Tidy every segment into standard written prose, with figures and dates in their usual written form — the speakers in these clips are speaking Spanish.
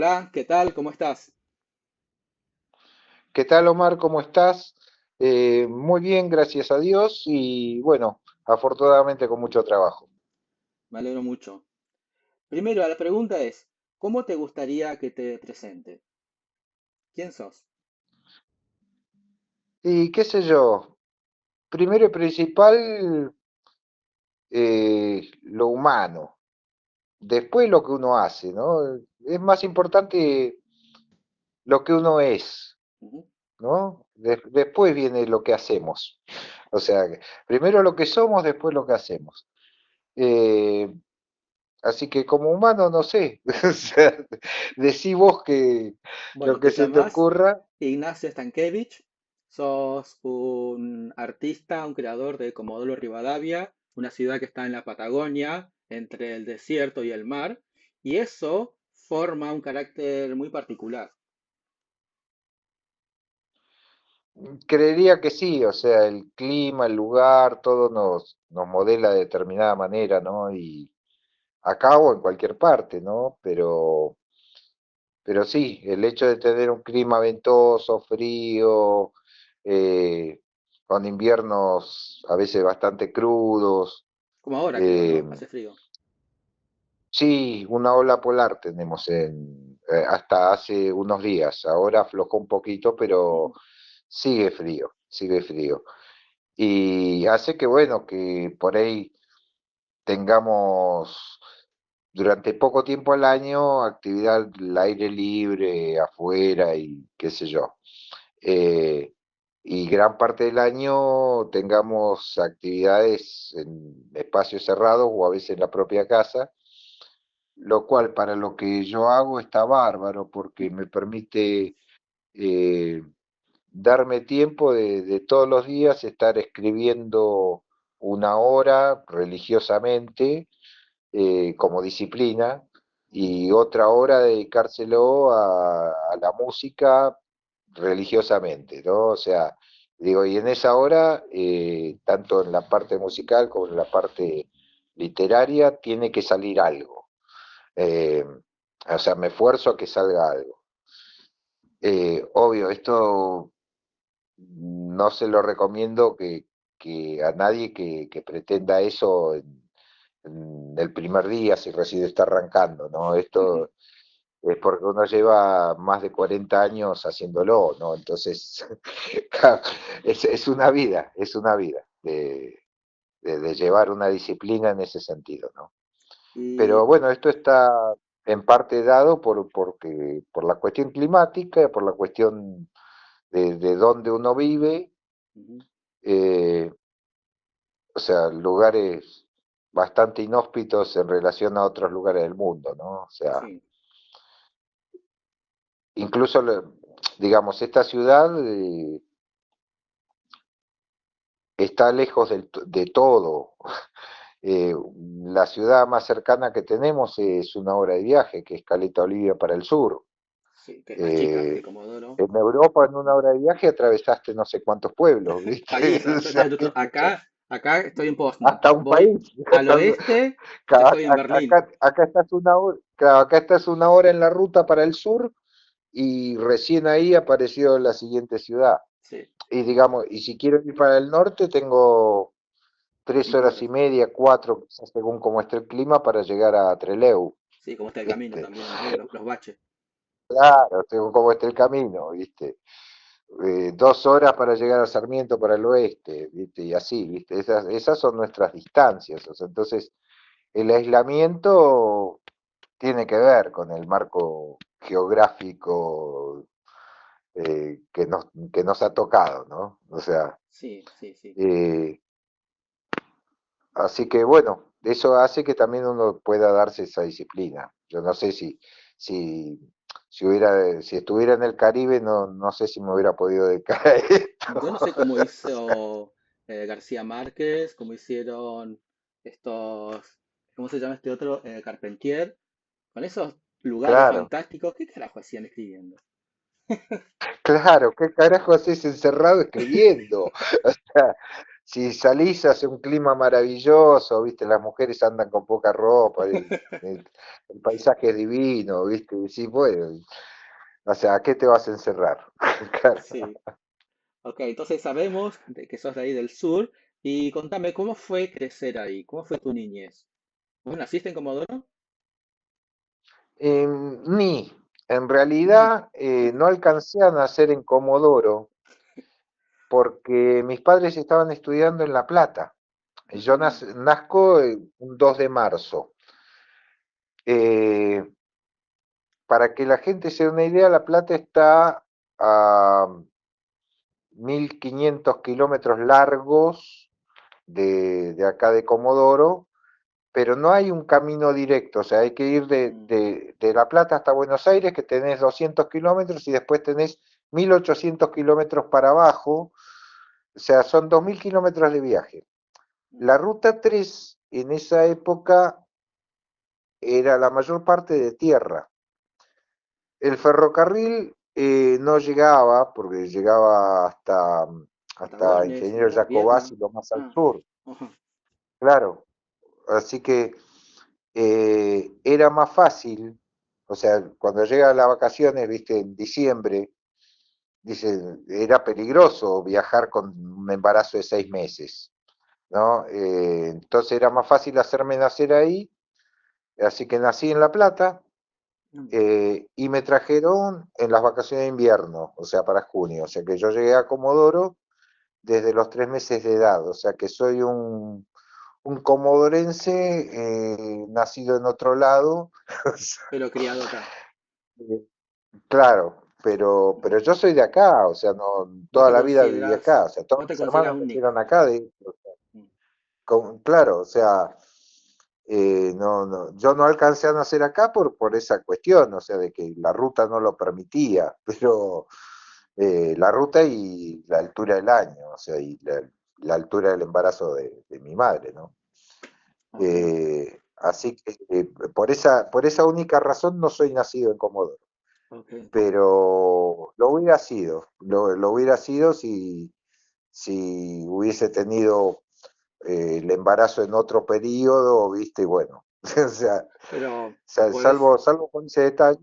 Hola, ¿qué tal? ¿Cómo estás? ¿Qué tal, Omar? ¿Cómo estás? Muy bien, gracias a Dios y bueno, afortunadamente con mucho trabajo. Me alegro mucho. Primero, la pregunta es, ¿cómo te gustaría que te presente? ¿Quién sos? Y qué sé yo, primero y principal, lo humano, después lo que uno hace, ¿no? Es más importante lo que uno es, Ujú. ¿no? Después viene lo que hacemos. O sea, primero lo que somos, después lo que hacemos. Eh, Así que como humano, no sé, o sea, decí vos que lo Bueno, que te se te llamás ocurra. Ignacio Stankiewicz, sos un artista, un creador de Comodoro Rivadavia, una ciudad que está en la Patagonia, entre el desierto y el mar, y eso forma un carácter muy particular. Creería que sí, o sea, el clima, el lugar, todo nos modela de determinada manera, ¿no? Y acá o en cualquier parte, ¿no? Pero sí, el hecho de tener un clima ventoso, frío, eh, con inviernos a veces bastante crudos, Como ahora, creo, eh, ¿no? Hace frío. sí, una ola polar tenemos hasta hace unos días. Ahora aflojó un poquito, pero Ujú. sigue frío, sigue frío. Y hace que, bueno, que por ahí tengamos durante poco tiempo al año actividad al aire libre, afuera y qué sé yo. Eh, y gran parte del año tengamos actividades en espacios cerrados o a veces en la propia casa, lo cual para lo que yo hago está bárbaro porque me permite eh, darme tiempo de todos los días estar escribiendo una hora religiosamente como disciplina Ujú. y otra hora dedicárselo a la música religiosamente, ¿no? O sea, digo, y en esa hora, tanto en la parte musical como en la parte literaria, tiene que salir algo. Eh, o sea, me esfuerzo a que salga algo. Obvio, esto no se lo recomiendo que a nadie que pretenda eso en el primer día, si recién está arrancando, ¿no? Ujú. Esto es porque uno lleva más de 40 años haciéndolo, ¿no? Entonces, es es una vida de llevar una disciplina en ese sentido, ¿no? Y Pero bueno, esto está en parte dado por la cuestión climática, por la cuestión de dónde uno vive, ujú. eh, o sea, lugares bastante inhóspitos en relación a otros lugares del mundo, ¿no? O sea, Sí. incluso, digamos, esta ciudad está lejos de todo. La ciudad más cercana que tenemos es una hora de viaje, que es Caleta Olivia para el sur. Sí, que es más chica que Eh, Comodoro. en Europa, en una hora de viaje, atravesaste no sé cuántos pueblos, ¿viste? País, O sea, qué sé yo. acá estoy en Poznan. Hasta un Voy país. al oeste, ya estoy en Berlín. Acá estás una hora, claro, acá estás una hora en la ruta para el sur y recién ahí apareció la siguiente ciudad. Sí, Y digamos, y si quiero ir para el norte, tengo 3 horas y 5 horas. media, cuatro, quizás según cómo esté el clima, para llegar a Trelew, Sí, como está el camino ¿viste? también, ¿no? Los baches. Claro, según cómo esté el camino, ¿viste? 2 horas para llegar a Sarmiento para el oeste, ¿viste? Y así, ¿viste? Esas son nuestras distancias. O sea, entonces, el aislamiento tiene que ver con el marco geográfico que nos ha tocado, ¿no? O sea, Sí, sí, sí. eh, así que bueno, eso hace que también uno pueda darse esa disciplina. Yo no sé si, si estuviera en el Caribe, no sé si me hubiera podido dedicar a esto. Yo no sé cómo hizo García Márquez, cómo hicieron estos, ¿cómo se llama este otro? Carpentier, con esos lugares Claro, fantásticos. ¿Qué carajo hacían escribiendo? claro, ¿qué carajo haces encerrado escribiendo? si salís hace un clima maravilloso, viste, las mujeres andan con poca ropa, el paisaje es divino, viste, y sí, bueno, o sea, ¿a qué te vas a encerrar? Claro. Sí. Ok, entonces sabemos de que sos de ahí del sur y contame, ¿cómo fue crecer ahí? ¿Cómo fue tu niñez? ¿Vos naciste en Comodoro? Ni, en Ni. realidad no alcancé a nacer en Comodoro porque mis padres estaban estudiando en La Plata. Yo Ujú. nazco un 2 de marzo. Eh, para que la gente se dé una idea, La Plata está a 1500 kilómetros largos de acá de Comodoro, pero no hay un camino directo, o sea, hay que ir Mm. de La Plata hasta Buenos Aires, que tenés 200 kilómetros, y después tenés 1800 kilómetros para abajo, o sea, son 2000 kilómetros de viaje. La Mm. ruta 3 en esa época era la mayor parte de tierra. El ferrocarril no llegaba, porque llegaba hasta Patagones, Ingeniero ¿no? Jacobacci, Viedma. lo más al Ah, sur, ajá. claro. Así que era más fácil, o sea, cuando llegan las vacaciones, viste, en diciembre, dice, era peligroso viajar con un embarazo de 6 meses, ¿no? Entonces era más fácil hacerme nacer ahí, así que nací en La Plata. Mm. Y me trajeron en las vacaciones de invierno, o sea, para junio. O sea, que yo llegué a Comodoro desde los 3 meses de edad. O sea, que soy un comodorense nacido en otro lado. O sea, Pero criado acá. eh, claro, pero yo soy de acá, o sea, no, No toda te la vida viví consideras, acá. O sea, todos no te mis consideras hermanos un Nick. nacieron acá. Mm. Claro, o sea, no, no, yo no alcancé a nacer acá por esa cuestión, o sea, de que la ruta no lo permitía, pero la ruta y la altura del año, o sea, y la altura del embarazo de mi madre, ¿no? Ok, Así que por esa única razón no soy nacido en Comodoro, ok. pero lo hubiera sido, lo hubiera sido si hubiese tenido el embarazo en otro periodo, viste, y bueno, o sea, Pero puedes, salvo con ese detalle.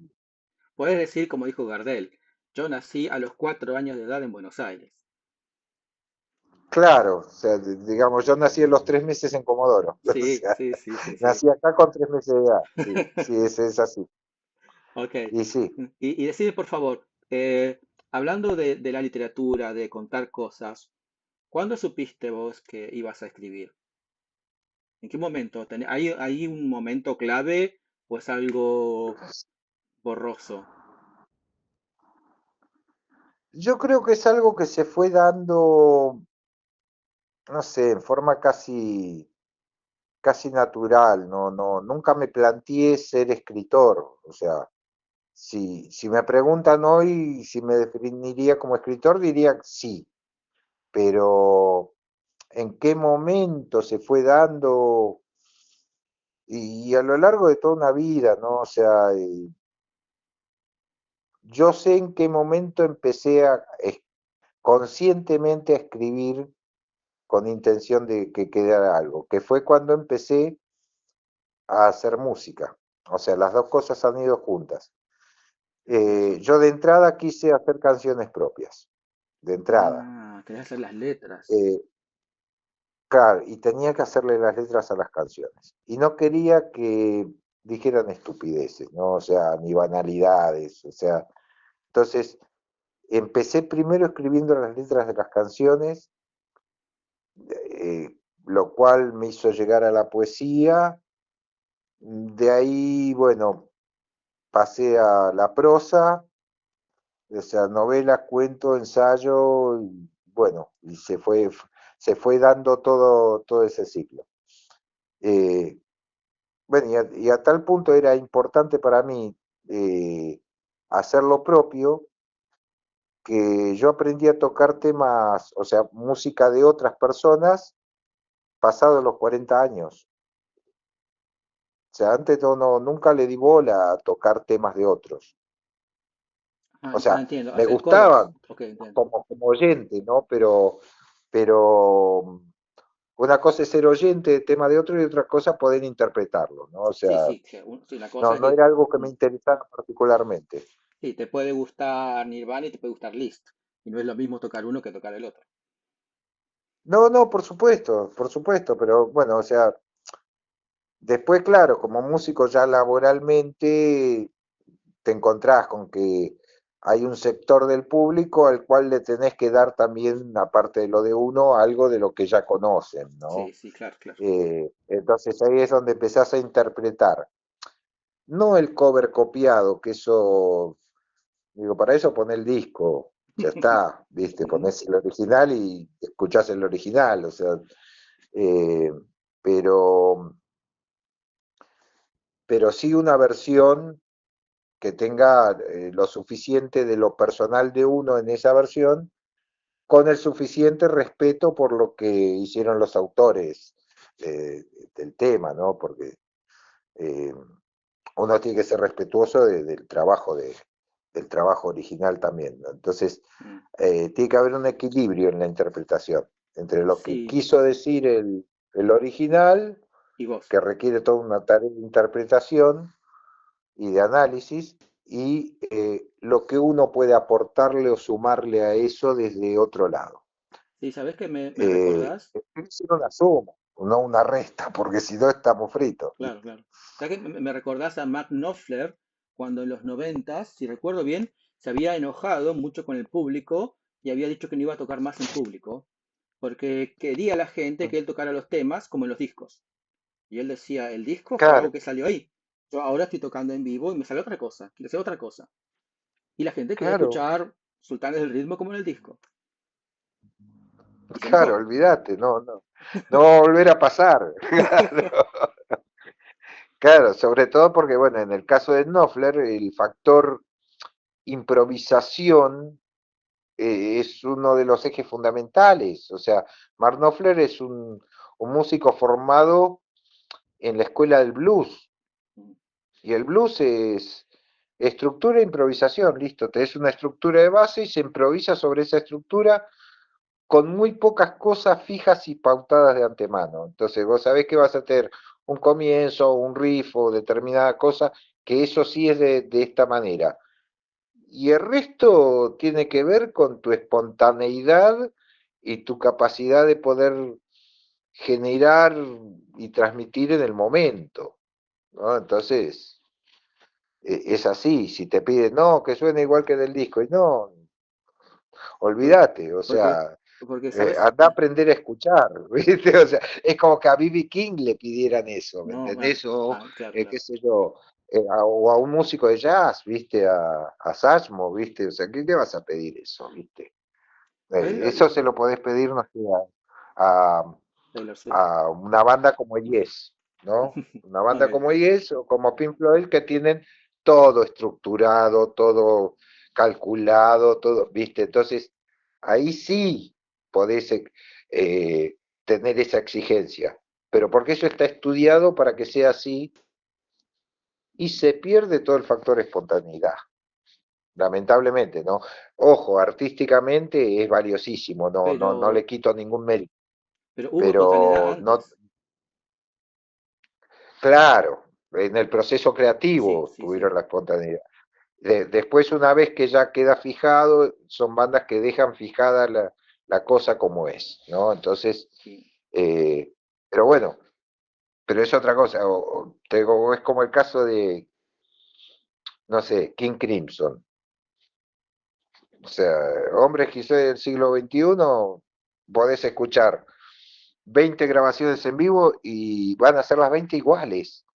puedes decir, como dijo Gardel, yo nací a los 4 años de edad en Buenos Aires. Claro, o sea, digamos, yo nací en los 3 meses en Comodoro, o Sí, sea, sí, sí, sí, sí. nací acá con 3 meses de edad, sí, sí, es así, Ok. y sí. Y decime, por favor, hablando de la literatura, de contar cosas, ¿cuándo supiste vos que ibas a escribir? ¿En qué momento? ¿Hay un momento clave o es algo borroso? Yo creo que es algo que se fue dando, no sé, en forma casi natural, no, no, nunca me planteé ser escritor, o sea, si me preguntan hoy si me definiría como escritor, diría sí, pero en qué momento se fue dando y a lo largo de toda una vida, ¿no? O sea, yo sé en qué momento empecé conscientemente a escribir con intención de que quedara algo, que fue cuando empecé a hacer música. O sea, las dos cosas han ido juntas. Eso. Yo de entrada quise hacer canciones propias, de entrada. Ah, querés hacer las letras. Eh, claro, y tenía que hacerle las letras a las canciones. Y no quería que dijeran estupideces, ¿no? O sea, ni banalidades. O sea, entonces empecé primero escribiendo las letras de las canciones, lo cual me hizo llegar a la poesía. De ahí, bueno, pasé a la prosa, o sea, novela, cuento, ensayo, y bueno, y se fue dando todo ese ciclo. Eh, bueno, y a tal punto era importante para mí hacer lo propio, que yo aprendí a tocar temas, o sea, música de otras personas, pasados los 40 años. O sea, antes nunca le di bola a tocar temas de otros. O sea, Entiendo. me Hacer covers. gustaban Ok, entiendo. como oyente, ¿no? Pero una cosa es ser oyente de tema de otro y otra cosa poder interpretarlo, ¿no? O Sí, sea, sí, sí, una cosa no, es no que era algo que me interesara particularmente. sí, te puede gustar Nirvana y te puede gustar Liszt. Y no es lo mismo tocar uno que tocar el otro. No, no, por supuesto, pero bueno, o sea, después, claro, como músico ya laboralmente te encontrás con que hay un sector del público al cual le tenés que dar también, aparte de lo de uno, algo de lo que ya conocen, Sí, ¿no? sí, claro, claro. Entonces ahí es donde empezás a interpretar. No el cover copiado, que eso, digo, para eso pone el disco, ya está, ¿viste? Ujú. Ponés el original y escuchás el original, o sea, eh, pero, pero sí una versión que tenga lo suficiente de lo personal de uno en esa versión, con el suficiente respeto por lo que hicieron los autores eh, del tema, ¿no? Porque eh, uno tiene que ser respetuoso del trabajo del trabajo original también, ¿no? Entonces, Mm. tiene que haber un equilibrio en la interpretación entre lo que Sí, quiso decir el original, y vos. que requiere toda una tarea de interpretación y de análisis, y lo que uno puede aportarle o sumarle a eso desde otro lado. Sí, ¿sabés qué me Eh, recordás? es una suma, no una resta, porque si no estamos fritos, Claro, ¿viste? claro. ¿Sabés qué me recordás a Mark Knopfler cuando en los noventas, si recuerdo bien, se había enojado mucho con el público y había dicho que no iba a tocar más en público porque quería la gente que él tocara los temas como en los discos. Y él decía, el disco fue Claro, algo que salió ahí. Yo ahora estoy tocando en vivo y me sale otra cosa, quiero hacer otra cosa. Y la gente quería claro, escuchar Sultanes del Ritmo como en el disco. Y se claro, enojó. olvídate, no, no, no va a volver a pasar. Claro, sobre todo porque, bueno, en el caso de Knopfler, el factor improvisación es uno de los ejes fundamentales. O sea, Mark Knopfler es un músico formado en la escuela del blues. Y el blues es estructura e improvisación, listo. Tenés una estructura de base y se improvisa sobre esa estructura con muy pocas cosas fijas y pautadas de antemano. Entonces vos sabés que vas a tener un comienzo, un riff o determinada cosa, que eso sí es de esta manera. Y el resto tiene que ver con tu espontaneidad y tu capacidad de poder generar y transmitir en el momento, ¿no? Entonces, es así, si te piden, no, que suene igual que del disco, y no, Por- olvídate, o Porque, sea, porque, ¿sabes? anda a aprender a escuchar, ¿viste? O sea, es como que a B.B. King le pidieran eso, ¿me No, bueno, entendés? O, claro, qué claro. sé yo, o a un músico de jazz, ¿viste? A Satchmo, ¿viste? O sea, ¿qué le vas a pedir eso, ¿viste? ¿Sabes Eso se lo podés pedir, no sé, a, Taylor Swift. a una banda como Yes, ¿no? Una banda Ok. como Yes o como Pink Floyd que tienen todo estructurado, todo calculado, todo, ¿viste? Entonces, ahí sí podés tener esa exigencia, pero porque eso está estudiado para que sea así y se pierde todo el factor espontaneidad. Lamentablemente, ¿no? Ojo, artísticamente es valiosísimo, no, no, no Pero, le quito ningún mérito, pero hubo espontaneidad pero no, antes. claro, en el proceso Sí, creativo sí, sí. tuvieron la espontaneidad. Después, una vez que ya queda fijado, son bandas que dejan fijada la cosa como es, ¿no? Entonces, Sí. eh, pero bueno, pero es otra cosa. Es como el caso de, no sé, King Crimson. O sea, hombres quizás del siglo XXI, podés escuchar 20 grabaciones en vivo y van a ser las 20 iguales.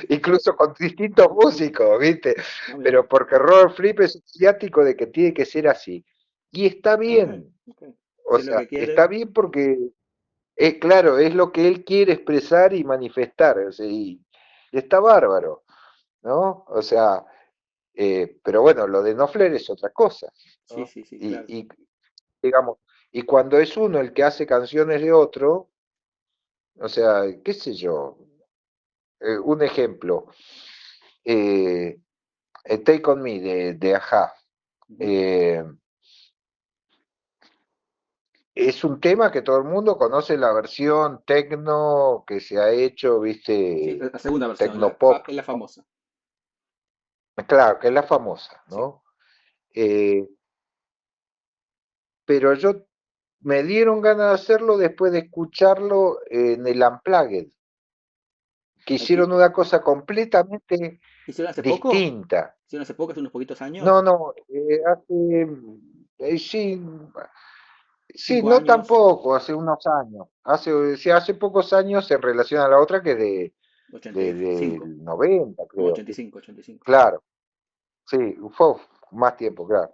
Incluso con distintos músicos, ¿viste? No, mira. Pero porque Robert Fripp es asiático de que tiene que ser así. Y está Ok, bien, ok. o Si es lo sea, que quiere. está bien porque es claro, es lo que él quiere expresar y manifestar, o sea, y está bárbaro, ¿no? O sea, pero bueno, lo de Knopfler es otra cosa, Sí, ¿no? sí, sí, claro. Y digamos, y cuando es uno el que hace canciones de otro, o sea, qué sé yo, un ejemplo. eh, Take On Me de Ajá. Ujú. Eh, es un tema que todo el mundo conoce la versión tecno que se ha hecho, Sí, viste, la segunda versión, tecnopop, es la ¿no? famosa. Claro, que es la famosa, Sí. ¿no? Eh, pero yo me dieron ganas de hacerlo después de escucharlo en el Unplugged, que Aquí, hicieron una cosa completamente ¿hicieron hace poco? distinta. ¿Hicieron hace poco, hace unos poquitos No, años? no, sí, sí, ¿Cinco no años? tampoco, hace unos años. Sí, hace pocos años en relación a la otra que Ochenta y cinco. del 90, Como creo. 85, 85. Claro, sí, fue más tiempo, claro.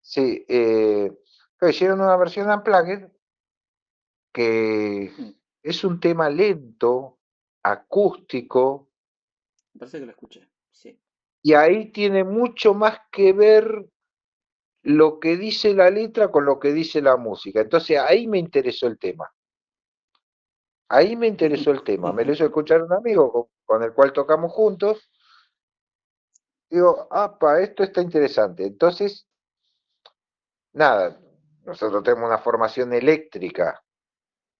Sí, pero hicieron una versión unplugged que Mm, es un tema lento, acústico, me parece que lo escuché. Sí. y ahí tiene mucho más que ver lo que dice la letra con lo que dice la música. Entonces ahí me interesó el tema. Ahí me interesó el tema. Me lo hizo escuchar un amigo con el cual tocamos juntos. Digo, apa, esto está interesante. Entonces, nada, nosotros tenemos una formación eléctrica.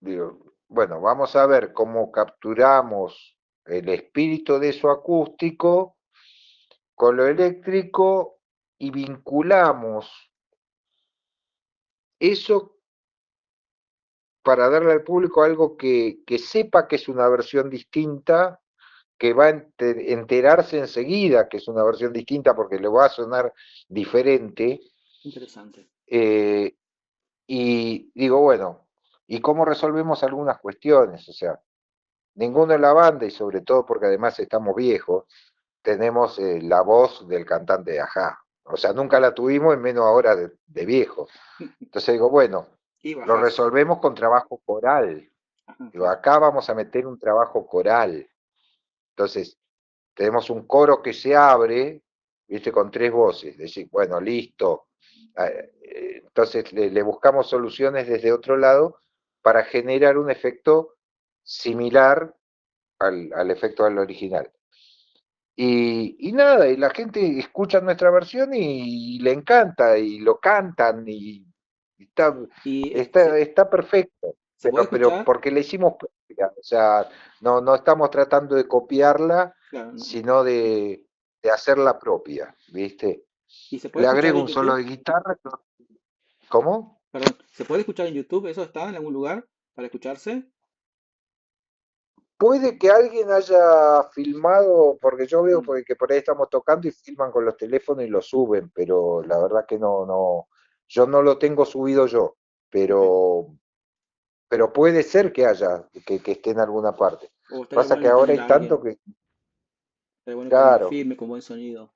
Digo, bueno, vamos a ver cómo capturamos el espíritu de eso acústico con lo eléctrico y vinculamos eso para darle al público algo que sepa que es una versión distinta, que va a enterarse enseguida que es una versión distinta porque le va a sonar diferente. Interesante. eh, y digo, bueno, ¿y cómo resolvemos algunas cuestiones? O sea, ninguno en la banda, y sobre todo porque además estamos viejos, tenemos la voz del cantante de Ajá. O sea, nunca la tuvimos, y menos ahora de viejo. Entonces digo, bueno, Y lo bajás. resolvemos con trabajo coral. Ajá, Digo, claro. acá vamos a meter un trabajo coral. Entonces, tenemos un coro que se abre, viste, con tres voces. Decir, bueno, listo. Entonces le buscamos soluciones desde otro lado para generar un efecto similar al efecto del original. Y nada, y la gente escucha nuestra versión y le encanta, y lo cantan, y está, Y está perfecto, se puede pero escuchar, porque le hicimos propia, o sea, no estamos tratando de copiarla, claro, no. sino de hacerla propia, ¿viste? Y se puede Le escuchar agrego en un solo YouTube, de guitarra, ¿cómo? perdón, ¿se puede escuchar en YouTube? ¿Eso está en algún lugar para escucharse? Puede que alguien haya filmado, porque yo veo Mm, que por ahí estamos tocando y filman con los teléfonos y lo suben, pero la verdad que yo no lo tengo subido yo, ok. pero, pero puede ser que haya, que esté en alguna parte. O estaría Pasa que bueno ahora tener hay a tanto alguien, que, estaría bueno que alguien lo claro, filme con buen sonido.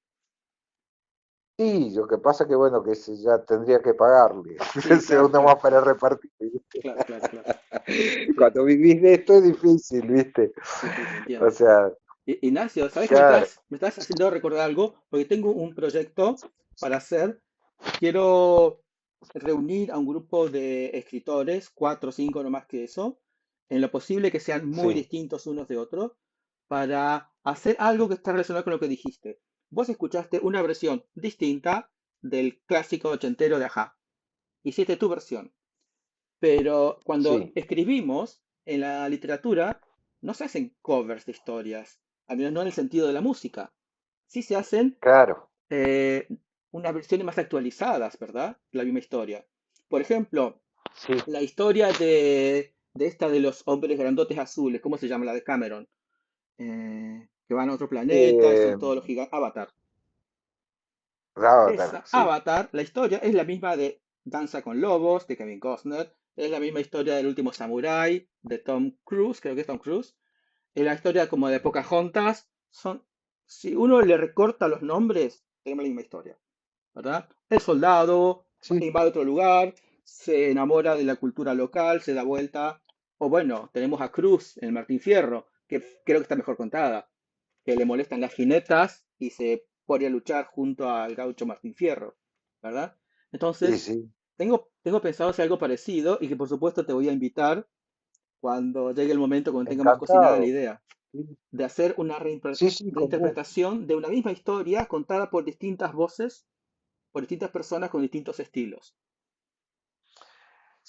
sí, lo que pasa que bueno, que ya tendría que pagarle, Sí, sea claro, uno claro, más para repartir, ¿viste? claro, claro, claro. Sí, Cuando vivís de esto es difícil, ¿viste? sí, sí, te O entiendo. sea, Ignacio, ¿sabes que claro, me estás haciendo recordar algo? Porque tengo un proyecto para hacer. Quiero reunir a un grupo de escritores, cuatro o cinco no más que eso, en lo posible que sean muy sí, distintos unos de otros, para hacer algo que está relacionado con lo que dijiste. Vos escuchaste una versión distinta del clásico ochentero de Ajá. Hiciste tu versión. Pero cuando sí, escribimos en la literatura, no se hacen covers de historias, al menos no en el sentido de la música. Sí se hacen claro, eh, unas versiones más actualizadas, ¿verdad? De la misma historia. Por ejemplo, sí. la historia de esta de los hombres grandotes azules, ¿cómo se llama la de Cameron? Que van a otro planeta y son Eh, todos los gigantes. Avatar. Avatar, Esa sí. Avatar, la historia es la misma de Danza con Lobos, de Kevin Costner, es la misma historia del último Samurai, de Tom Cruise, creo que es Tom Cruise, es la historia como de Pocahontas, son, si uno le recorta los nombres, tenemos la misma historia, ¿verdad? El soldado Sí, invade otro lugar, se enamora de la cultura local, se da vuelta, o bueno, tenemos a Cruz, el Martín Fierro, que creo que está mejor contada, que le molestan las jinetas y se pone a luchar junto al gaucho Martín Fierro, ¿verdad? sí, Entonces, sí. tengo pensado hacer algo parecido y que por supuesto te voy a invitar cuando llegue el momento, cuando tenga más cocinada la Encantado. idea, Sí, de hacer una sí, sí, con gusto. reinterpretación de una misma historia contada por distintas voces, por distintas personas con distintos estilos.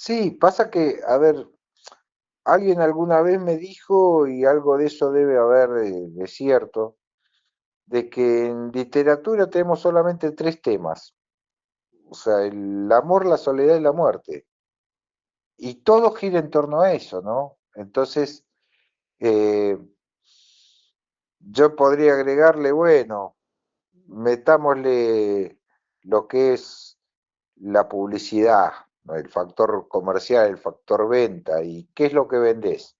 Sí, pasa que, a ver, alguien alguna vez me dijo, y algo de eso debe haber de cierto, de que en literatura tenemos solamente tres temas, o sea, el amor, la soledad y la muerte, y todo gira en torno a eso, ¿no? Entonces, eh, yo podría agregarle, bueno, metámosle lo que es la publicidad, ¿no? El factor comercial, el factor venta, y ¿qué es lo que vendés?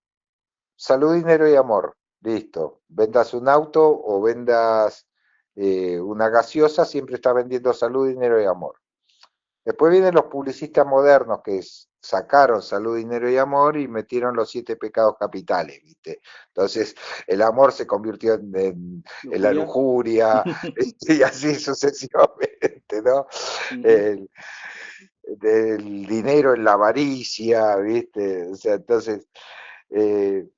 Salud, dinero y amor. Listo. Vendas un auto o vendas una gaseosa, siempre está vendiendo salud, dinero y amor. Después vienen los publicistas modernos que sacaron salud, dinero y amor y metieron los siete pecados capitales, ¿viste? Entonces el amor se convirtió en la Lujuria. lujuria y así sucesivamente, ¿no? Ujú. El, del dinero en la avaricia, ¿viste? O sea, entonces eh,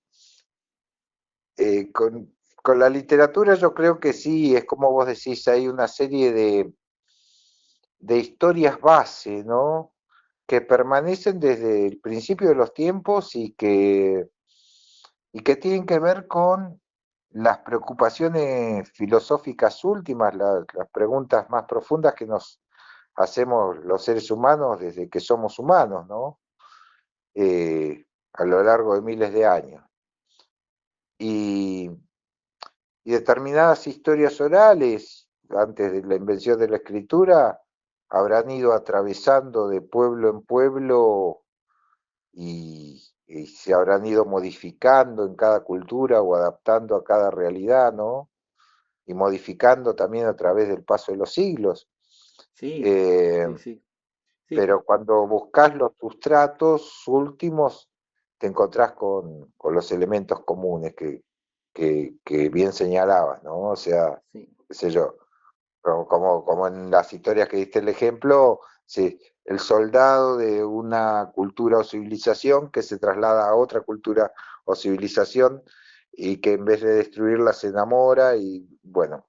con la literatura yo creo que sí, es como vos decís, hay una serie de historias base, ¿no? Que permanecen desde el principio de los tiempos y que tienen que ver con las preocupaciones filosóficas últimas, las preguntas más profundas que nos hacemos los seres humanos desde que somos humanos, ¿no? A lo largo de miles de años. Y, y determinadas historias orales, antes de la invención de la escritura, habrán ido atravesando de pueblo en pueblo y se habrán ido modificando en cada cultura o adaptando a cada realidad, ¿no? Y modificando también a través del paso de los siglos. Sí, Eh, sí, sí, sí, pero cuando buscas los sustratos últimos, te encontrás con los elementos comunes que bien señalabas, ¿no? O sea, sí. qué sé yo, como en las historias que diste el ejemplo, sí, el soldado de una cultura o civilización que se traslada a otra cultura o civilización y que en vez de destruirla se enamora y bueno,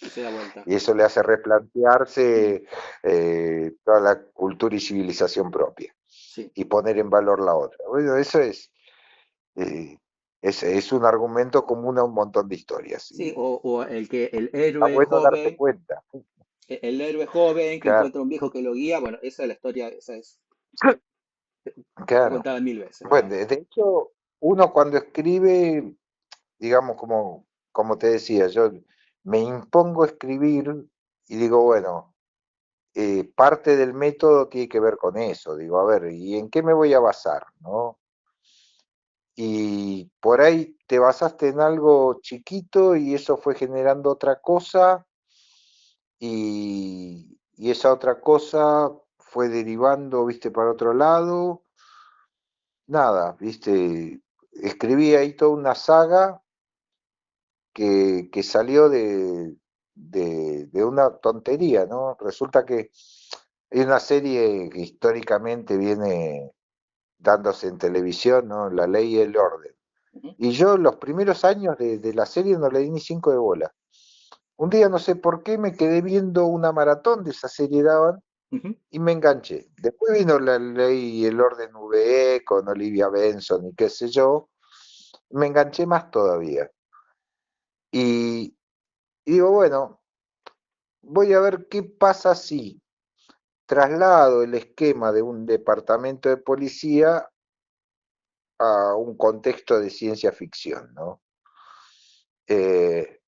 Y se da vuelta. y eso le hace Mm, replantearse toda la cultura y civilización propia sí, y poner en valor la otra. Bueno, eso eh, es un argumento común a un montón de historias sí, y o el que el está héroe bueno darte joven, cuenta. el héroe joven que Claro, encuentra un viejo que lo guía, bueno, esa es la historia, esa es, está claro. contada 1000 veces, Bueno, ¿verdad? de hecho, uno cuando escribe, digamos, como te decía, yo me impongo a escribir y digo, bueno, parte del método tiene que ver con eso. Digo, a ver, ¿y en qué me voy a basar? ¿No? Y por ahí te basaste en algo chiquito y eso fue generando otra cosa y esa otra cosa fue derivando, viste, para otro lado. Nada, viste, escribí ahí toda una saga que salió de una tontería, ¿no? Resulta que hay una serie que históricamente viene dándose en televisión, ¿no? La Ley y el Orden. Ujú, Y yo los primeros años de la serie no le di ni cinco de bola. Un día no sé por qué me quedé viendo una maratón de esa serie daban ujú. y me enganché. Después vino la Ley y el Orden VE con Olivia Benson y qué sé yo. Me enganché más todavía. Y, y digo, bueno, voy a ver qué pasa si traslado el esquema de un departamento de policía a un contexto de ciencia ficción, ¿no? Eh,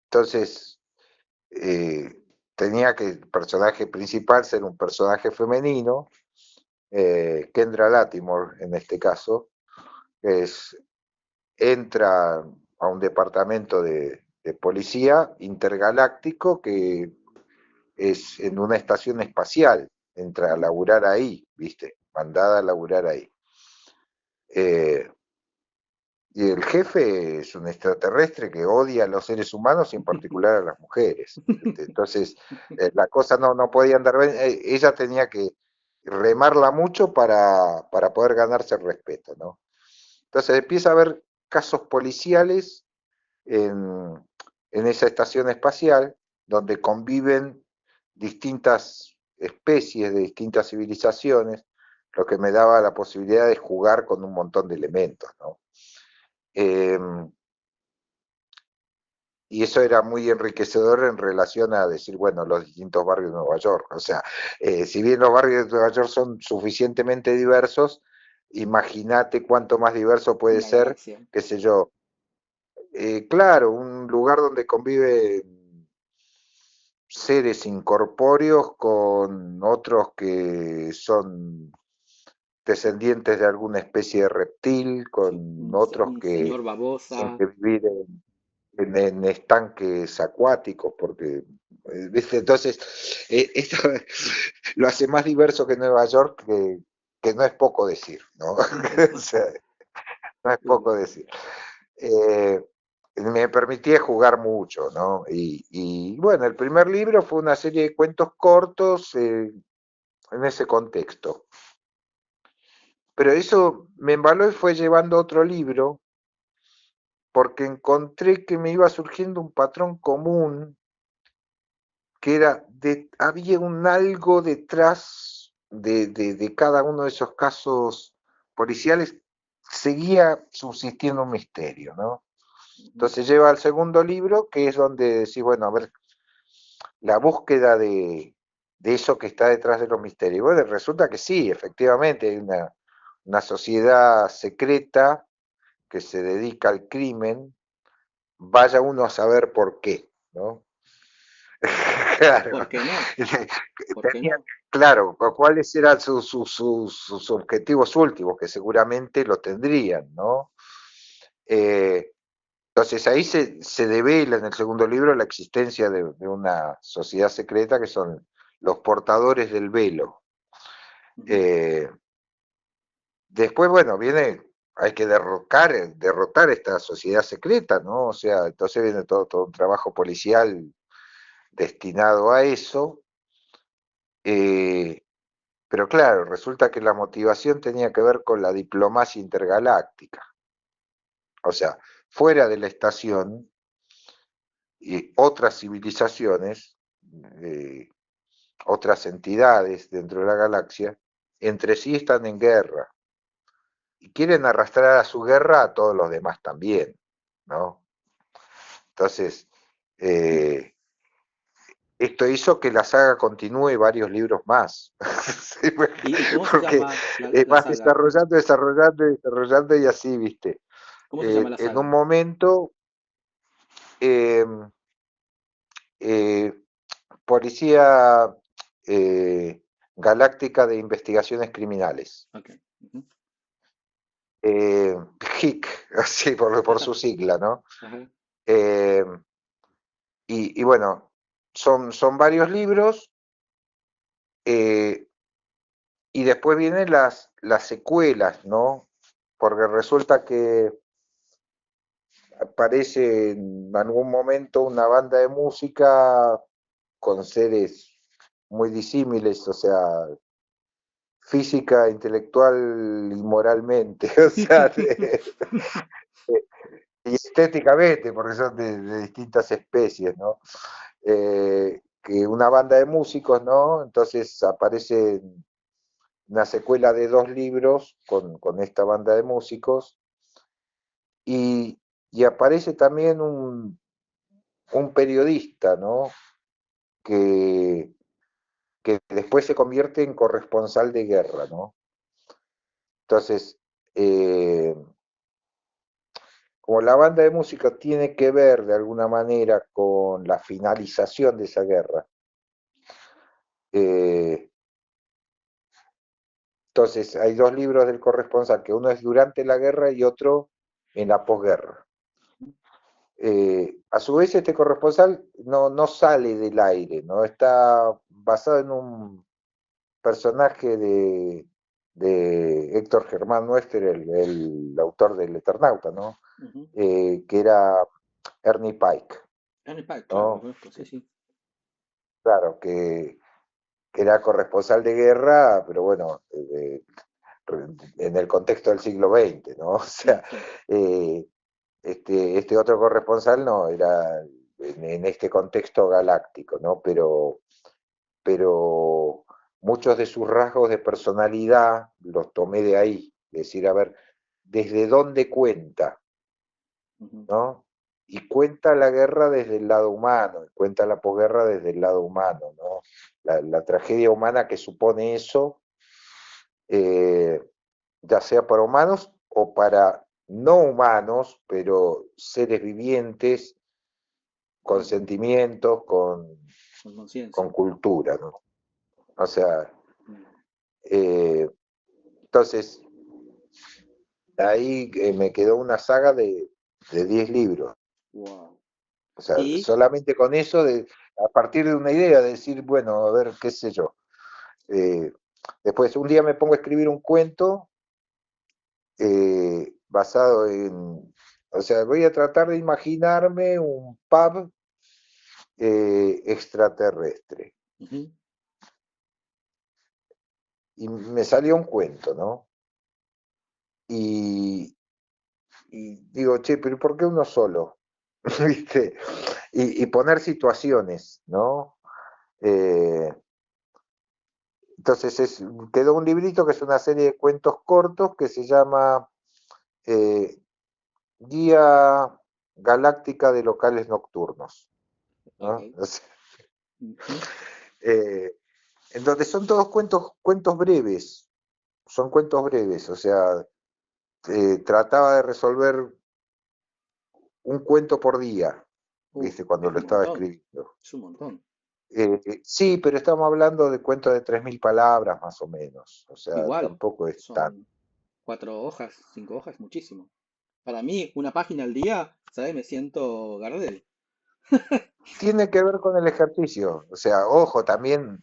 entonces, tenía que el personaje principal ser un personaje femenino, Kendra Latimore en este caso, que entra a un departamento de policía intergaláctico que es en una estación espacial, entra a laburar ahí, ¿viste? Mandada a laburar ahí. Eh, y el jefe es un extraterrestre que odia a los seres humanos y en particular a las mujeres. Entonces, la cosa no podía andar bien. Ella tenía que remarla mucho para poder ganarse el respeto, ¿no? Entonces empieza a haber casos policiales en, en esa estación espacial donde conviven distintas especies de distintas civilizaciones, lo que me daba la posibilidad de jugar con un montón de elementos, ¿no? Y eso era muy enriquecedor en relación a decir, bueno, los distintos barrios de Nueva York. O sea, si bien los barrios de Nueva York son suficientemente diversos, imagínate cuánto más diverso puede Una ser, galaxia. qué sé yo. Claro, un lugar donde conviven seres incorpóreos con otros que son descendientes de alguna especie de reptil, Sí, con otros un que señor tienen babosa. que vivir en estanques acuáticos, porque, ¿viste? Entonces, esto lo hace más diverso que Nueva York, que no es poco decir, ¿no? O sea, no es Claro. poco decir. Eh, Me permitía jugar mucho, ¿no? Y, bueno, el primer libro fue una serie de cuentos cortos en ese contexto. Pero eso me embaló y fue llevando otro libro, porque encontré que me iba surgiendo un patrón común, que era, había un algo detrás de cada uno de esos casos policiales, seguía subsistiendo un misterio, ¿no? Ujú. Entonces lleva al segundo libro, que es donde decís, bueno, a ver, la búsqueda de eso que está detrás de los misterios. Y bueno, resulta que sí, efectivamente, hay una sociedad secreta que se dedica al crimen, vaya uno a saber por qué, ¿no? ¿O Claro. por qué no? ¿Por qué Tenían, no? claro, cuáles eran sus objetivos últimos, que seguramente lo tendrían, ¿no? Eh, entonces ahí se devela en el segundo libro la existencia de una sociedad secreta que son los portadores del velo. Ujú. Eh, Después, bueno, hay que derrotar esta sociedad secreta, ¿no? O sea, entonces viene todo un trabajo policial destinado a eso. eh, pero claro, resulta que la motivación tenía que ver con la diplomacia intergaláctica. O sea, fuera de la estación, otras civilizaciones, eh, otras entidades dentro de la galaxia, entre sí están en guerra y quieren arrastrar a su guerra a todos los demás también, ¿no? Entonces, eh, esto hizo que la saga continúe varios libros más. Sí, ¿Y cómo se porque llama la vas saga? desarrollando y así, ¿viste? ¿Cómo se llama la En un saga? momento, eh, eh, Policía Galáctica de Investigaciones Criminales. Ok. Ujú. Eh, HIC, así por su sigla, ¿no? Ajá. Eh, y bueno, son varios libros, eh, y después vienen las secuelas, ¿no? Porque resulta que aparece en algún momento una banda de música con seres muy disímiles, o sea, física, intelectual y moralmente, o sea, y estéticamente, porque son de distintas especies, ¿no? Que una banda de músicos, ¿no? Entonces aparece una secuela de dos libros con esta banda de músicos y, y aparece también un periodista, ¿no? Que, que después se convierte en corresponsal de guerra, ¿no? Entonces, eh, como la banda de música tiene que ver de alguna manera con la finalización de esa guerra, eh, entonces hay dos libros del corresponsal, que uno es durante la guerra y otro en la posguerra. A su vez, este corresponsal no sale del aire, ¿no? Está basado en un personaje de Héctor Germán Nuester, el autor del Eternauta, ¿no? Ujú. Que era Ernie Pike, Annie Park, claro, lo ¿no? conozco, sí, sí. Claro, que era corresponsal de guerra, pero bueno, en el contexto del siglo XX, ¿no? O sea, Sí. eh, este otro corresponsal no, era en este contexto galáctico, ¿no? Pero muchos de sus rasgos de personalidad los tomé de ahí, es decir, a ver, ¿desde dónde cuenta? Ujú, ¿No? Y cuenta la guerra desde el lado humano, cuenta la posguerra desde el lado humano, ¿no? La tragedia humana que supone eso, eh, ya sea para humanos o para no humanos, pero seres vivientes, con ujú, sentimientos, con con conciencia. cultura, ¿no? O sea, Mm. eh, entonces, ahí me quedó una saga de 10 libros. Wow. O sea, Y, solamente con eso, a partir de una idea, de decir, bueno, a ver, qué sé yo. Eh, Después, un día me pongo a escribir un cuento basado en, o sea, voy a tratar de imaginarme un pub extraterrestre. ujú, Y me salió un cuento, ¿no? Y, y digo, che, pero ¿por qué uno solo? ¿Viste? Y poner situaciones, ¿no? Eh, entonces quedó un librito que es una serie de cuentos cortos que se llama eh, Guía Galáctica de Locales Nocturnos, ok. ¿no? O sea, Ujú, eh, en donde son todos cuentos breves, son cuentos breves, o sea, trataba de resolver un cuento por día, ¿viste? Cuando es lo un estaba montón. escribiendo. Es un montón. Sí, pero estamos hablando de cuentos de 3.000 palabras más o menos, o sea, Igual, tampoco es tan. son 4 hojas, 5 hojas, muchísimo. Para mí, una página al día, ¿sabes? Me siento Gardel. Tiene que ver con el ejercicio, o sea, ojo, también,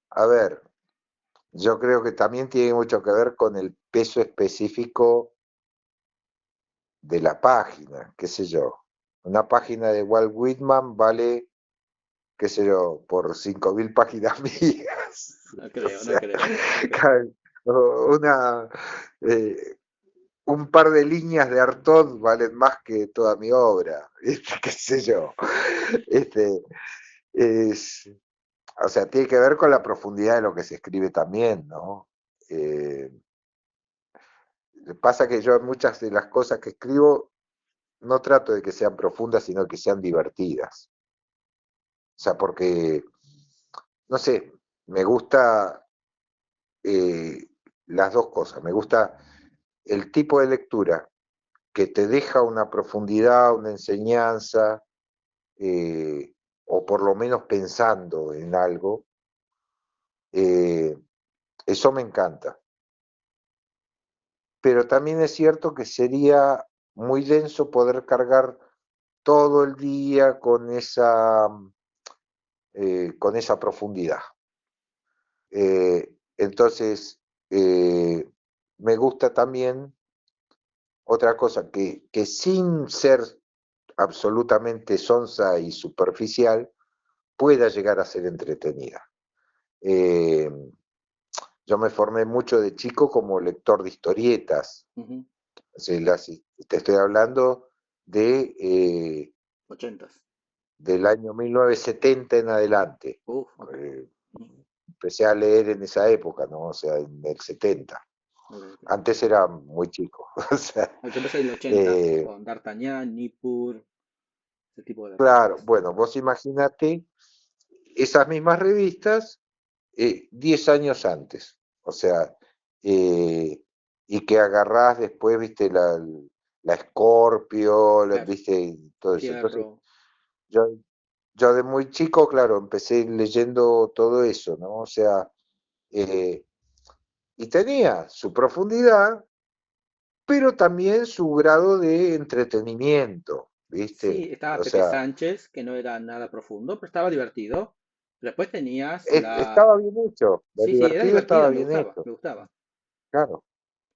a ver, yo creo que también tiene mucho que ver con el peso específico de la página, qué sé yo. Una página de Walt Whitman vale, qué sé yo, por 5.000 páginas mías. No O creo, no sea, creo, no creo. ca- una, eh, un par de líneas de Artaud valen más que toda mi obra, ¿viste? Qué sé yo. Este, es, o sea, tiene que ver con la profundidad de lo que se escribe también, ¿no? Eh, Pasa que yo muchas de las cosas que escribo no trato de que sean profundas, sino que sean divertidas. O sea, porque, no sé, me gusta eh, las dos cosas. Me gusta el tipo de lectura que te deja una profundidad, una enseñanza, eh, o por lo menos pensando en algo. eh, Eso me encanta. Pero también es cierto que sería muy denso poder cargar todo el día con esa profundidad. Entonces, me gusta también otra cosa, que sin ser absolutamente sonsa y superficial, pueda llegar a ser entretenida. Eh, yo me formé mucho de chico como lector de historietas. Ujú, O sea, te estoy hablando ochentas. del año 1970 en adelante. Ok. Eh, Ujú, Empecé a leer en esa época, ¿no? O sea, en el 70. ok, ok. Antes era muy chico. O sea, Ah, yo empecé en el 80 eh, con D'Artagnan, Nippur, ese tipo de claro, revistas. bueno, vos imaginate esas mismas revistas 10 años antes. O sea, eh, y que agarrás después, viste, la Scorpio, Claro, viste, y todo eso. Entonces, Fierro. yo, yo de muy chico, claro, empecé leyendo todo eso, ¿no? O sea, eh, y tenía su profundidad, pero también su grado de entretenimiento, Sí, ¿viste? estaba O Pepe sea, Sánchez, que no era nada profundo, pero estaba divertido. Pero después tenías la... estaba bien hecho, lo Sí, sí, era divertido divertido, estaba me bien gustaba, hecho, me gustaba. claro.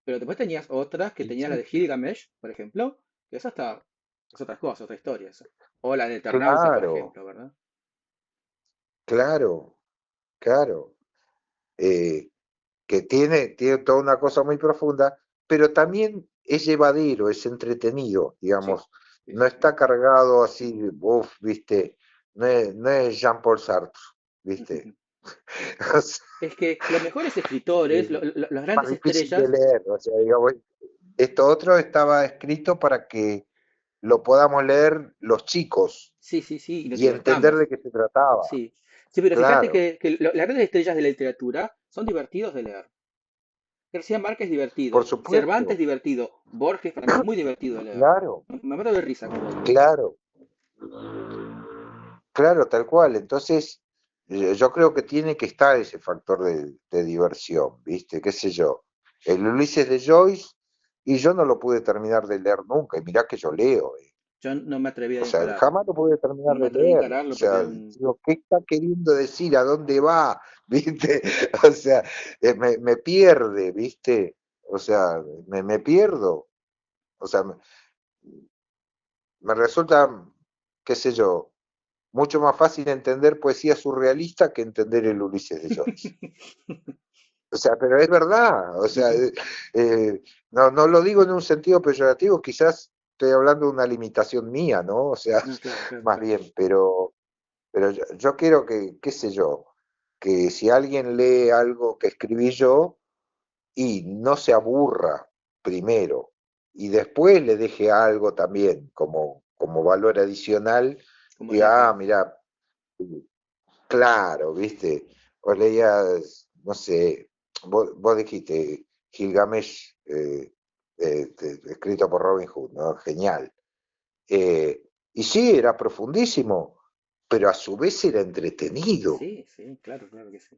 Pero después tenías otras, que Y tenía la sí, de Gilgamesh, por ejemplo, que esa está... es otra cosa, otra historia eso. O la de Eternauta, por claro, ejemplo, ¿verdad? claro, claro. Eh, que tiene toda una cosa muy profunda, pero también es llevadero, es entretenido, Sí, digamos. sí, No sí, sí. está cargado así, uff, ¿viste? No es Jean-Paul Sartre, ¿viste? O sea, Es que los mejores escritores, eh, las más grandes difícil de estrellas, leer. O sea, digamos, esto otro estaba escrito para que lo podamos leer los chicos sí, sí, sí, y nos y entender divertamos. de qué se trataba. Sí, sí, pero fíjate Claro, las grandes estrellas de la literatura son divertidos de leer. García Márquez es por divertido, Cervantes es supuesto, divertido, Borges para mí es muy divertido de leer. claro, Me mato de risa con Borges. claro, claro, tal cual. Entonces, yo creo que tiene que estar ese factor de diversión, ¿viste? ¿Qué sé yo? El Ulises de Joyce, y yo no lo pude terminar de leer nunca, y mirá que yo leo. Yo no me atreví a O sea, encararlo. jamás lo pude terminar No me de atreví a leer. O encararlo porque sea, era un... digo, ¿qué está queriendo decir? ¿A dónde va? ¿Viste? O sea, me pierde, ¿viste? O sea, me pierdo. O sea, me resulta, qué sé yo, mucho más fácil entender poesía surrealista que entender el Ulises de Joyce. O sea, pero es verdad. O sea, eh, no lo digo en un sentido peyorativo, quizás estoy hablando de una limitación mía, ¿no? O sea, No, claro, claro, más claro. bien, pero yo quiero que, qué sé yo, que si alguien lee algo que escribí yo y no se aburra primero y después le deje algo también como valor adicional, Como diga, ah, ejemplo. mira, claro, viste, o leías, no sé, vos dijiste Gilgamesh, escrito por Robin Hood, ¿no? Genial. Y sí, era profundísimo, pero a su vez era entretenido. Sí, sí, claro, claro que sí.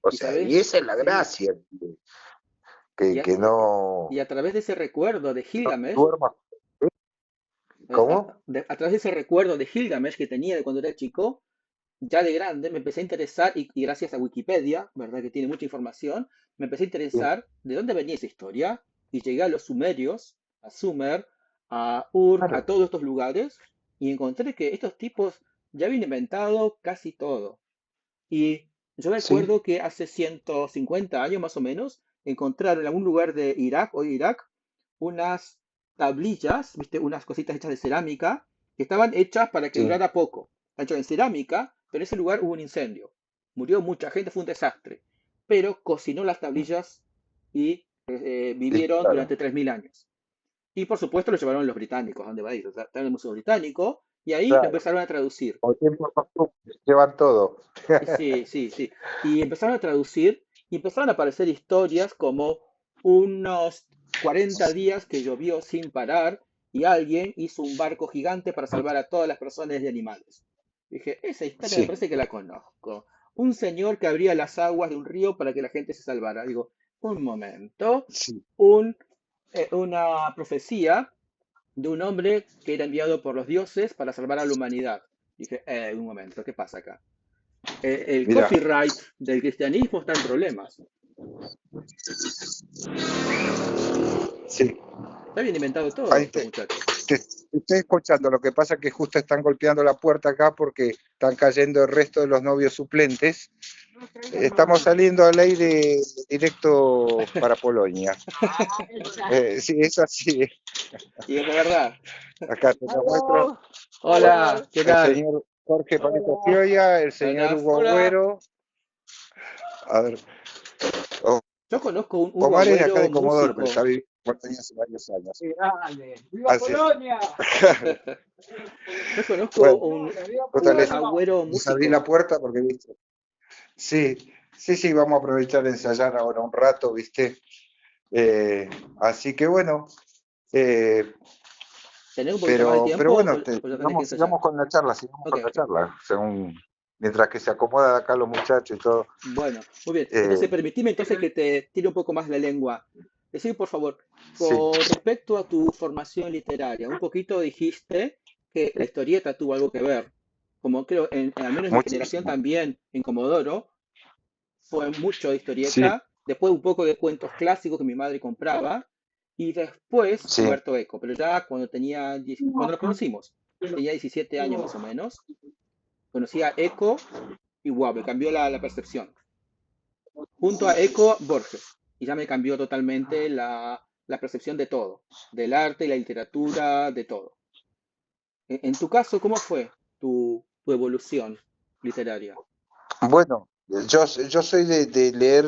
O Y sea, y sabes, esa es la sí, gracia, y a, que y a través de ese recuerdo de no Gilgamesh, duermas. ¿Cómo? a través de ese recuerdo de Gilgamesh que tenía de cuando era chico, ya de grande me empecé a interesar, y gracias a Wikipedia, ¿verdad? Que tiene mucha información, me empecé a Sí, interesar de dónde venía esa historia, y llegué a los sumerios, a Sumer, a Ur, a claro, todos estos lugares, y encontré que estos tipos ya habían inventado casi todo. Y yo sí, recuerdo que hace 150 años más o menos, encontraron en algún lugar de Irak, hoy Irak, unas tablillas, ¿viste? Unas cositas hechas de cerámica, que estaban hechas para que sí, durara poco. Hecho en cerámica, pero en ese lugar hubo un incendio. Murió mucha gente, fue un desastre. Pero cocinó las tablillas y sí, vivieron claro. durante 3000 años. Y por supuesto lo llevaron los británicos, ¿a dónde va a ir? O sea, está en el Museo Británico, y ahí lo Claro. empezaron a traducir. Por tiempo llevan todo. Sí, sí, sí. Y empezaron a traducir y empezaron a aparecer historias como unos 40 días que llovió sin parar y alguien hizo un barco gigante para salvar a todas las personas y animales. Dije, esa historia me Sí, parece que la conozco. Un señor que abría las aguas de un río para que la gente se salvara. Digo, un momento, sí, un, una profecía de un hombre que era enviado por los dioses para salvar a la humanidad. Dije, un momento, ¿qué pasa acá? El mira, copyright del cristianismo está en problemas. sí. Está bien inventado todo Ahí estos muchachos. te estoy escuchando. Lo que pasa es que justo están golpeando la puerta acá porque están cayendo el resto de los novios suplentes. Estamos saliendo al aire directo para Polonia. Sí, es así. Y es de verdad. Acá te lo muestro. Hola, ¿qué El tal? señor Jorge Palito Fioia, el señor Buenas. Hugo Agüero. A ver, O- Yo conozco un Hugo Omar es de acá Agüero de Comodoro, pero ya músico. viví en Polonia hace varios años. ¡Viva Así es. Polonia! Yo conozco Bueno, justo un les, Agüero les abrí la músico. puerta porque, viste, sí, sí, sí, vamos a aprovechar de ensayar ahora un rato, viste. Así que bueno, eh, ¿Tenés un poquito más de pero tiempo bueno, o ya tenés que ensayar? sigamos con la charla, sigamos Ok, con la ok. charla, según, mientras que se acomodan acá los muchachos y todo. Bueno, muy bien. Eh, Entonces, permitime entonces que te tire un poco más la lengua. Decir, por favor, sí, con respecto a tu formación literaria, un poquito dijiste que la historieta tuvo algo que ver. Como creo, al menos en mi generación muchísimo. también, en Comodoro, fue mucho de Sí, historieta, después un poco de cuentos clásicos que mi madre compraba, y después sí, Humberto Eco. Pero ya cuando cuando nos conocimos, tenía 17 años más o menos, conocí a Eco y wow, me cambió la percepción. Junto a Eco, Borges. Y ya me cambió totalmente la percepción de todo, del arte y la literatura, de todo. En tu caso, ¿cómo fue tu evolución literaria? bueno. yo soy de leer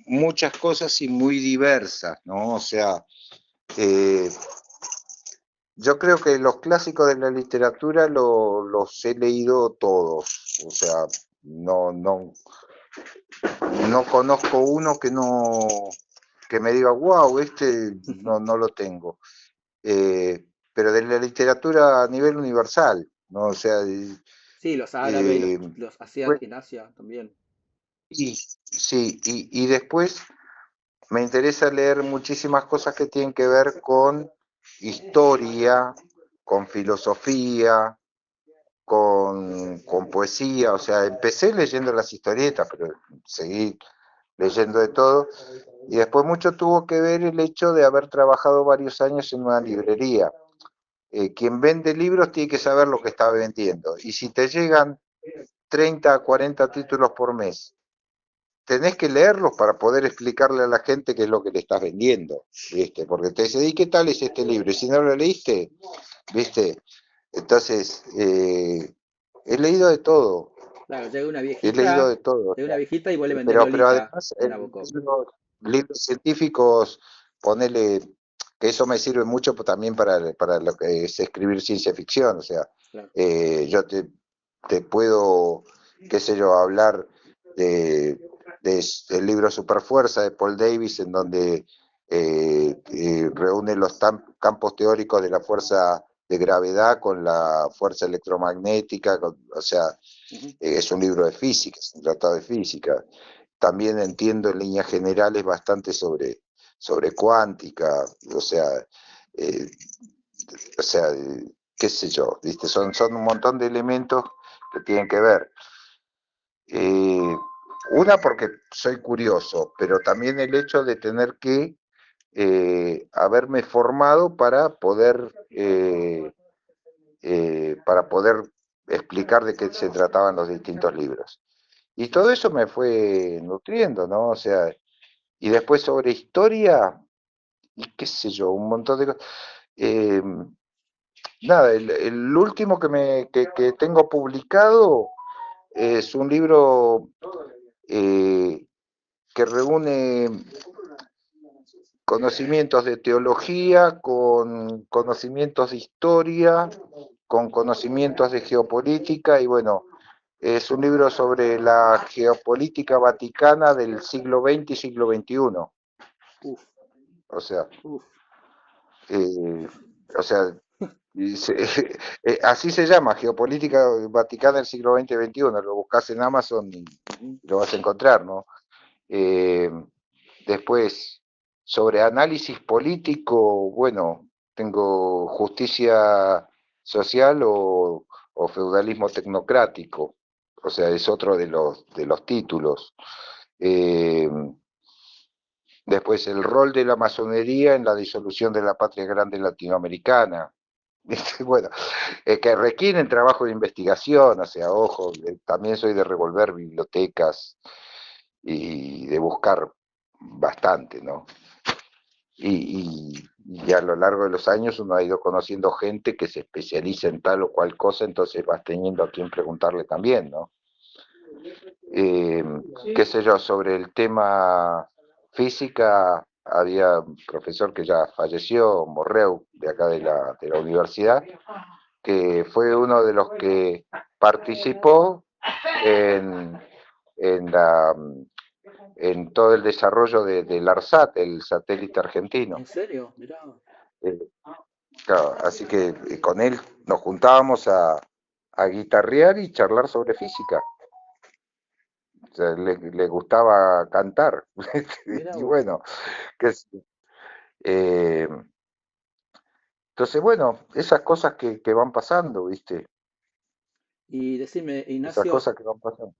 muchas cosas y muy diversas, ¿no? O sea, eh, yo creo que los clásicos de la literatura los he leído todos. O sea, no, no conozco uno que me diga, wow, este no lo tengo. Eh, pero de la literatura a nivel universal, ¿no? O sea, Sí, los árabes, eh, los pues, en Asia también. sí, y después me interesa leer muchísimas cosas que tienen que ver con historia, con filosofía, con poesía. O sea, empecé leyendo las historietas, pero seguí leyendo de todo. Y después mucho tuvo que ver el hecho de haber trabajado varios años en una librería. Quien vende libros tiene que saber lo que está vendiendo. Y si te llegan 30 a 40 títulos por mes, tenés que leerlos para poder explicarle a la gente qué es lo que le estás vendiendo, ¿viste? Porque te dice, ¿y qué tal es este libro? Y si no lo leíste, ¿viste? Entonces, he leído de todo, Claro, he leído de todo. O llega sea, una viejita y vuelve a vender pero Lolita además, de Nabokov. libros científicos, ponele, que eso me sirve mucho también para lo que es escribir ciencia ficción. O sea, Claro. yo te puedo, qué sé yo, hablar de, del libro Superfuerza de Paul Davis, en donde reúne los campos teóricos de la fuerza de gravedad con la fuerza electromagnética. O sea, Ujú. es un libro de física, es un tratado de física. También entiendo en líneas generales bastante sobre cuántica. O sea, eh, o sea, qué sé yo, ¿viste? Son un montón de elementos que tienen que ver. Eh, una porque soy curioso, pero también el hecho de tener que haberme formado para poder explicar de qué se trataban los distintos libros. Y todo eso me fue nutriendo, ¿no? O sea, y después sobre historia, y qué sé yo, un montón de cosas. Eh, nada, el último que tengo publicado es un libro eh, que reúne conocimientos de teología, con conocimientos de historia, con conocimientos de geopolítica. Y bueno, es un libro sobre la geopolítica vaticana del siglo XX y siglo XXI. Uf, O sea, uf. eh, o sea, así se llama, Geopolítica Vaticana del siglo XX y XXI. Lo buscas en Amazon y Ujú. lo vas a encontrar, ¿no? Eh, Después, sobre análisis político, bueno, tengo justicia social o feudalismo tecnocrático. O sea, es otro de los títulos. Eh, Después, el rol de la masonería en la disolución de la patria grande latinoamericana. Bueno, que requieren trabajo de investigación. O sea, ojo, también soy de revolver bibliotecas y de buscar bastante, ¿no? Y a lo largo de los años uno ha ido conociendo gente que se especializa en tal o cual cosa, entonces vas teniendo a quien preguntarle también, ¿no? Eh, Qué sé yo, sobre el tema física, había un profesor que ya falleció, Morreu, de acá de la universidad, que fue uno de los que participó en, en, la, en todo el desarrollo del ARSAT, el satélite argentino. ¿En serio? Mirá. Eh, claro, así que con él nos juntábamos a guitarrear y charlar sobre física. O sea, le gustaba cantar. Mira Y vos. bueno, que eh, entonces, bueno, esas cosas que van pasando, ¿viste? Y decime, Esas Ignacio, cosas que van pasando.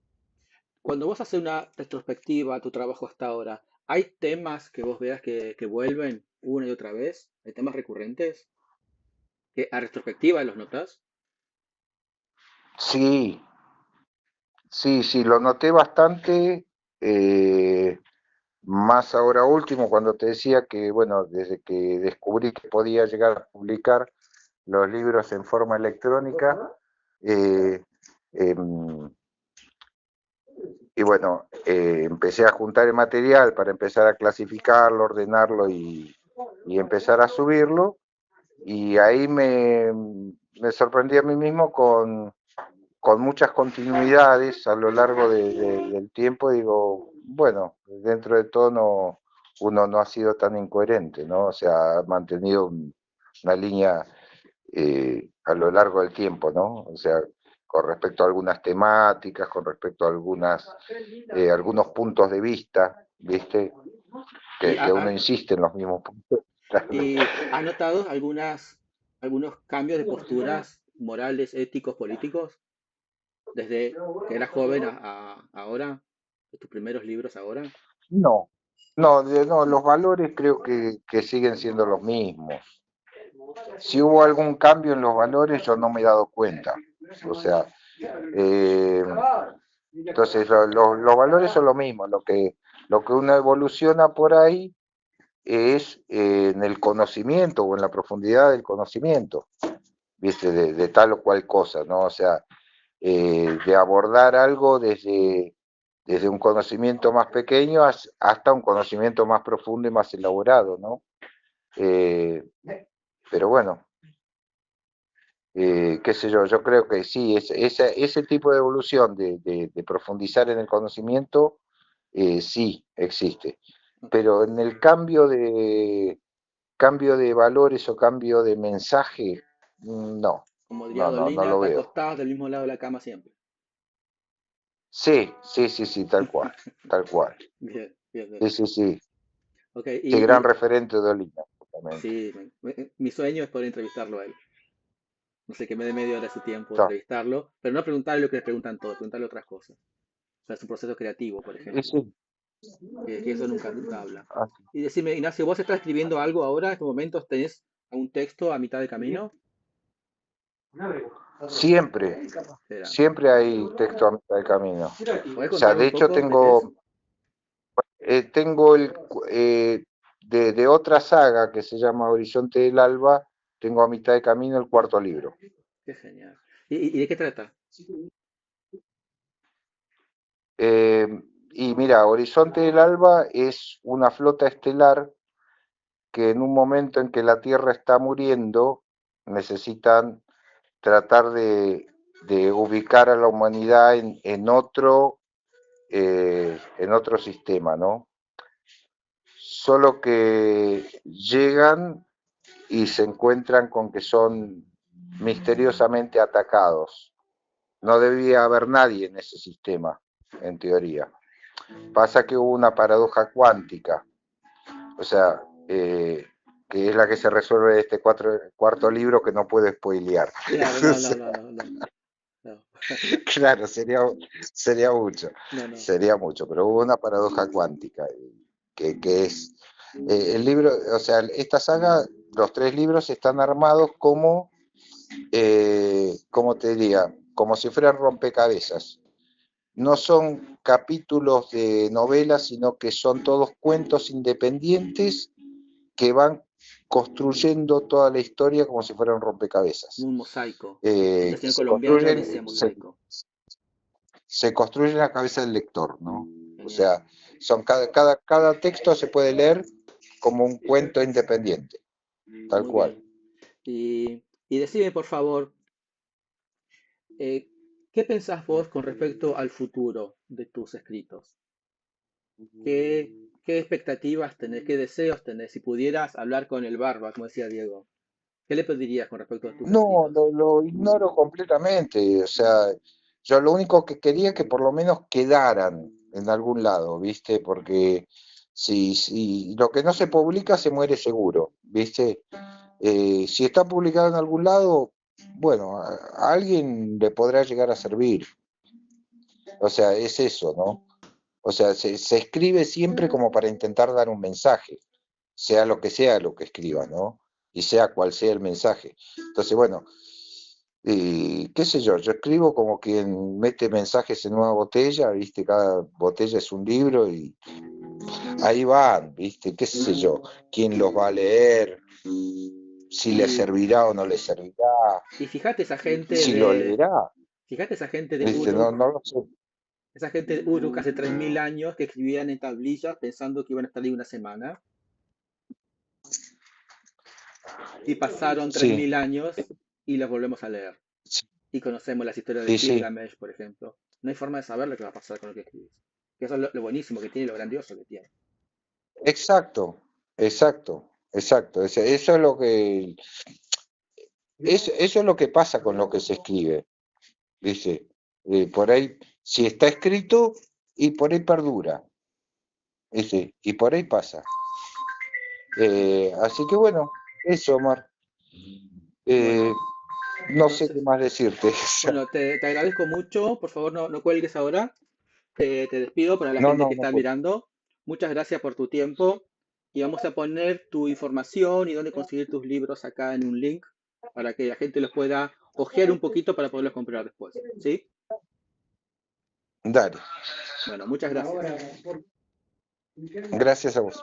cuando vos haces una retrospectiva a tu trabajo hasta ahora, ¿hay temas que vos veas que vuelven una y otra vez? ¿Hay temas recurrentes? ¿Que a retrospectiva los notas? Sí, sí, lo noté bastante. eh, Más ahora último, cuando te decía que, bueno, desde que descubrí que podía llegar a publicar los libros en forma electrónica, eh, em, y bueno, empecé a juntar el material para empezar a clasificarlo, ordenarlo y empezar a subirlo. Y ahí me sorprendí a mí mismo con muchas continuidades a lo largo del tiempo. Digo, bueno, dentro de todo uno no ha sido tan incoherente, ¿no? O sea, ha mantenido una línea a lo largo del tiempo, ¿no? O sea, con respecto a algunas temáticas, con respecto a algunos puntos de vista, ¿viste? ¿Y, Que uno insiste en los mismos puntos. y has notado algunos cambios de posturas morales, éticos, políticos, desde que eras joven a ahora, de tus primeros libros ahora? No, no, los valores creo que siguen siendo los mismos. Si hubo algún cambio en los valores, yo no me he dado cuenta. O sea, eh, entonces los valores son lo mismo. Lo que uno evoluciona por ahí es en el conocimiento o en la profundidad del conocimiento, ¿viste? De tal o cual cosa, ¿no? O sea, de abordar algo desde un conocimiento más pequeño hasta un conocimiento más profundo y más elaborado, ¿no? Eh, pero bueno, qué sé yo creo que sí, ese tipo de evolución de profundizar en el conocimiento, sí existe. Ok. Pero en el cambio de valores o cambio de mensaje, no, Como diría no Dolina, lo te veo. acostás del mismo lado de la cama siempre. Sí, sí, sí, sí, tal cual, tal cual. Bien, bien, bien. Sí, sí, sí. Ok, Sí, gran referente de Olina, justamente. sí, mi sueño es poder entrevistarlo a él. No sé, que me dé media hora de su tiempo Está. entrevistarlo, pero no preguntarle lo que le preguntan todos, preguntarle otras cosas. O sea, su proceso creativo, por Y ejemplo, sí, que eso nunca habla. así. Y decime, Ignacio, ¿vos estás escribiendo algo ahora? ¿En estos momentos tenés un texto a mitad de camino? Siempre, Espera, siempre hay texto a mitad de camino. ¿podés O sea, contarme de un hecho poco de qué es? tengo de otra saga que se llama Horizonte del Alba, tengo a mitad de camino el cuarto libro. Qué genial. ¿Y de qué trata? Eh, y mira, Horizonte del Alba es una flota estelar que en un momento en que la Tierra está muriendo, necesitan tratar de ubicar a la humanidad en otro sistema, ¿no? Solo que llegan y se encuentran con que son misteriosamente atacados. No debía haber nadie en ese sistema, en teoría. Pasa que hubo una paradoja cuántica, o sea, que es la que se resuelve en este cuarto libro que no puedo spoilear. Claro, no, no, no, no, no, no, Claro, sería mucho, no, no. sería mucho, pero hubo una paradoja cuántica que es el libro, o sea, esta saga, los tres libros están armados como te diría, como si fueran rompecabezas. No son capítulos de novelas, sino que son todos cuentos independientes que van construyendo toda la historia como si fueran Como rompecabezas. un mosaico. Este Eh, señor se colombiano construyen, decía se, mosaico. se construye en la cabeza del lector, ¿no? O Genial. sea, cada texto se puede leer como un cuento independiente, tal Muy bien. cual. Y decime, por favor, ¿qué pensás vos con respecto al futuro de tus escritos? ¿Qué expectativas tenés? ¿Qué deseos tenés? Si pudieras hablar con el barba, como decía Diego, ¿qué le pedirías con respecto a tus No, escritos? lo ignoro completamente. O sea, yo lo único que quería que por lo menos quedaran en algún lado, ¿viste? Porque si lo que no se publica se muere seguro, ¿viste? Si está publicado en algún lado, bueno, a alguien le podrá llegar a servir. O sea, es eso, ¿no? O sea, se escribe siempre como para intentar dar un mensaje, sea lo que escriba, ¿no? Y sea cual sea el mensaje. Entonces, bueno, y qué sé yo escribo como quien mete mensajes en una botella, ¿viste? Cada botella es un libro y ahí van, ¿viste? Qué sé yo, quién los va a leer, si le Y, servirá o no le servirá, y fíjate esa gente si lo de, leerá, fíjate esa gente de ¿viste? Uruk, No lo sé. Esa gente Uruk hace 3.000 años que escribían en tablillas pensando que iban a estar ahí una semana. Y pasaron tres Sí, mil años y las volvemos a leer. sí, Y conocemos las historias de sí, sí. Gilgamesh, por ejemplo. No hay forma de saber lo que va a pasar con lo que escribís. Que eso es lo buenísimo que tiene, lo grandioso que tiene. Exacto, exacto, exacto. Eso es lo que, eso es lo que pasa con lo que se escribe. Dice, por ahí, si está escrito y por ahí perdura. Dice, y por ahí pasa. Así que bueno, eso, Omar. Bueno, Eh, no sé qué entonces, más decirte. bueno, te agradezco mucho. Por favor, no cuelgues ahora. Te despido para la No, gente no, que no está puedo. mirando. Muchas gracias por tu tiempo. Y vamos a poner tu información y dónde conseguir tus libros acá en un link para que la gente los pueda hojear un poquito para poderlos comprar después. ¿Sí? Dale. Bueno, muchas gracias. Gracias a vos.